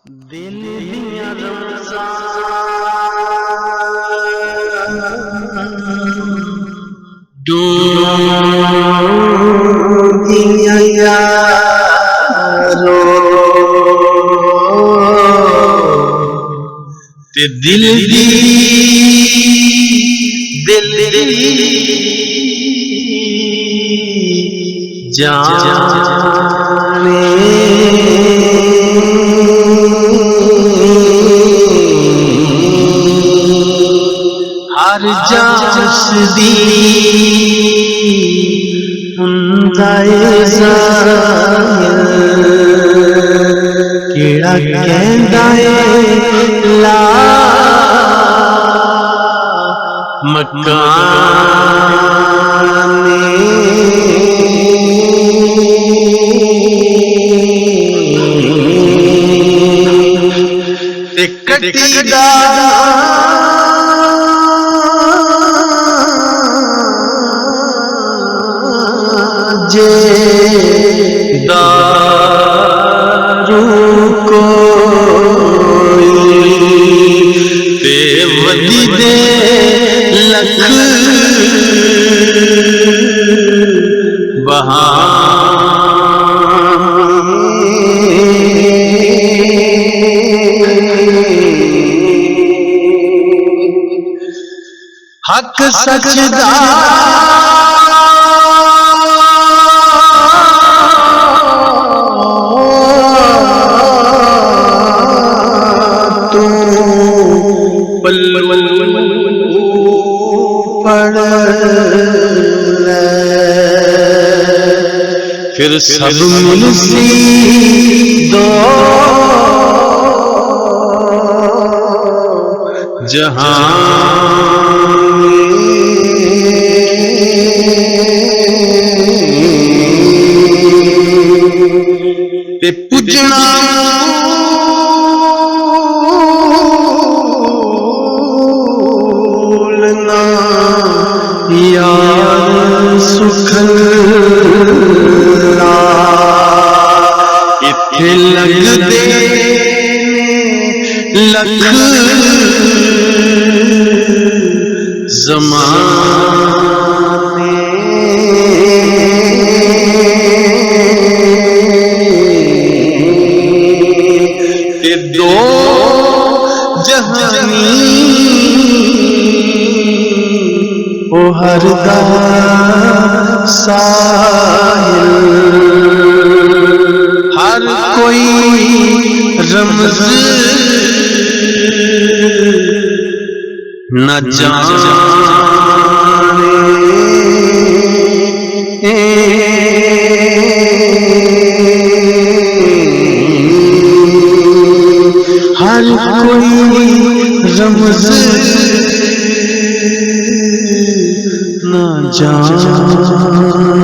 دل دیا رمضان دنیا یارو تے دل دی جانے ہر جاس دی ہندائے ظاہر کیڑا کہندا اے لا مکان تے کٹی دا دارو کوئی تے ودی دے لکھ حق سچ دا پڑھ پھر سب ملسی دو جہاں تے پجنا یار سکھلا اتھے لگ دے لکھ زمانے تے دو جہانی او ہر دا ساحل ہر کوئی رمز نہ جانے ہر کوئی رمز نہ جانے